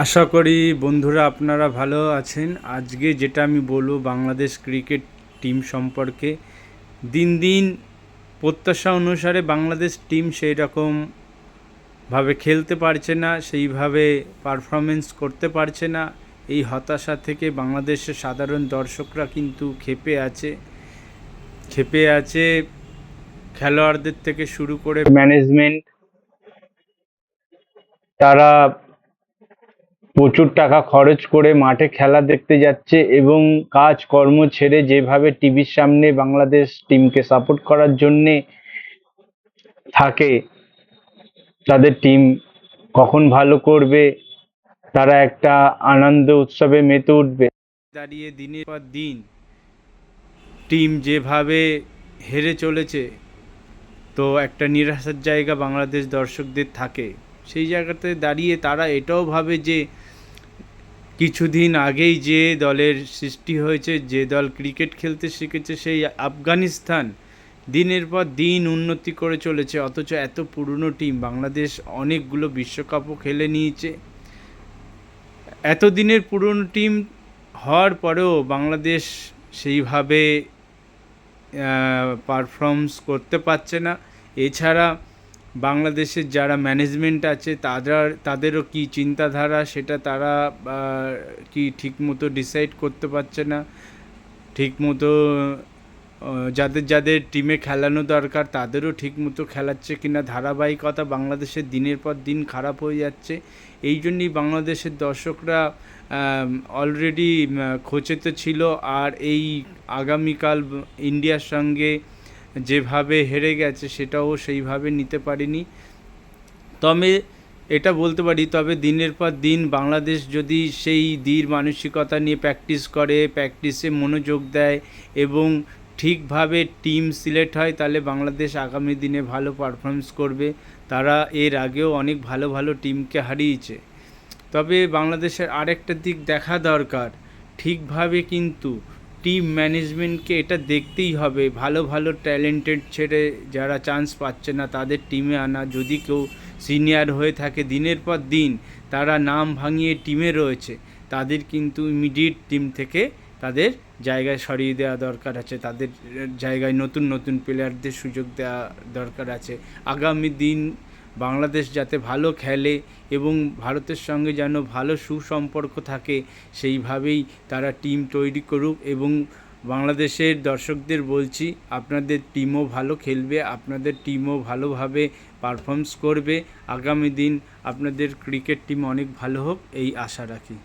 আশা করি বন্ধুরা আপনারা ভালো আছেন। আজকে যেটা আমি বলবো বাংলাদেশ ক্রিকেট টিম সম্পর্কে। দিন দিন প্রত্যাশা অনুসারে বাংলাদেশ টিম সেই রকমভাবে খেলতে পারছে না, সেইভাবে পারফরমেন্স করতে পারছে না। এই হতাশা থেকে বাংলাদেশের সাধারণ দর্শকরা কিন্তু ক্ষেপে আছে খেলোয়াড়দের থেকে শুরু করে ম্যানেজমেন্ট। তারা প্রচুর টাকা খরচ করে মাঠে খেলা দেখতে যাচ্ছে এবং কাজকর্ম ছেড়ে যেভাবে টিভির সামনে বাংলাদেশ টিমকে সাপোর্ট করার জন্যে থাকে, তাদের টিম কখন ভালো করবে, তারা একটা আনন্দ উৎসবে মেতে উঠবে। দাঁড়িয়ে দিনের পর দিন টিম যেভাবে হেরে চলেছে, তো একটা নিরাশার জায়গা বাংলাদেশ দর্শকদের থাকে। সেই জায়গাতে দাঁড়িয়ে তারা এটাও ভাবে যে কিছুদিন আগেই যে দলের সৃষ্টি হয়েছে, যে দল ক্রিকেট খেলতে শিখেছে, সেই আফগানিস্তান দিনের পর দিন উন্নতি করে চলেছে। অথচ এত পুরনো টিম বাংলাদেশ অনেকগুলো বিশ্বকাপও খেলে নিয়েছে। এতদিনের পুরনো টিম হওয়ার পরেও বাংলাদেশ সেইভাবে পারফর্মস করতে পারছে না। এছাড়া বাংলাদেশের যারা ম্যানেজমেন্ট আছে তাদেরও কি চিন্তাধারা, সেটা তারা কি ঠিকমতো ডিসাইড করতে পারছে না। ঠিকমতো যাদের যাদের টিমে খেলানো দরকার তাদেরও ঠিকমতো খেলাচ্ছে কিনা, ধারাবাহিকতা বাংলাদেশের দিনের পর দিন খারাপ হয়ে যাচ্ছে। এই জন্যই বাংলাদেশের দর্শকরা অলরেডি খোঁচেতে ছিল। আর এই আগামীকাল ইন্ডিয়ার সঙ্গে যেভাবে হেরে গেছে সেটাও সেইভাবে নিতে পারেনি। তবে এটা বলতে পারি, তবে দিনের পর দিন বাংলাদেশ যদি সেই দৃঢ় মানসিকতা নিয়ে প্র্যাকটিস করে, প্র্যাকটিসে মনোযোগ দেয় এবং ঠিকভাবে টিম সিলেক্ট হয়, তাহলে বাংলাদেশ আগামী দিনে ভালো পারফরমেন্স করবে। তারা এর আগেও অনেক ভালো ভালো টিমকে হারিয়েছে। তবে বাংলাদেশের আরেকটা দিক দেখা দরকার, ঠিকভাবে কিন্তু টিম ম্যানেজমেন্টকে এটা দেখতেই হবে, ভালো ভালো ট্যালেন্টেড ছেড়ে যারা চান্স পাচ্ছে না তাদের টিমে আনা। যদি কেউ সিনিয়র হয়ে থাকে, দিনের পর দিন তারা নাম ভাঙিয়ে টিমে রয়েছে, তাদের কিন্তু ইমিডিয়েট টিম থেকে তাদের জায়গায় সরিয়ে দেওয়া দরকার আছে। তাদের জায়গায় নতুন নতুন প্লেয়ারদের সুযোগ দেওয়া দরকার আছে। আগামী দিন বাংলাদেশ যাতে ভালো খেলে এবং ভারতের সঙ্গে যেন ভালো সুসম্পর্ক থাকে, সেইভাবেই তারা টিম তৈরি করুক। এবং বাংলাদেশের দর্শকদের বলছি, আপনাদের টিমও ভালো খেলবে, আপনাদের টিমও ভালোভাবে পারফর্মস করবে। আগামী দিন আপনাদের ক্রিকেট টিম অনেক ভালো হোক, এই আশা রাখি।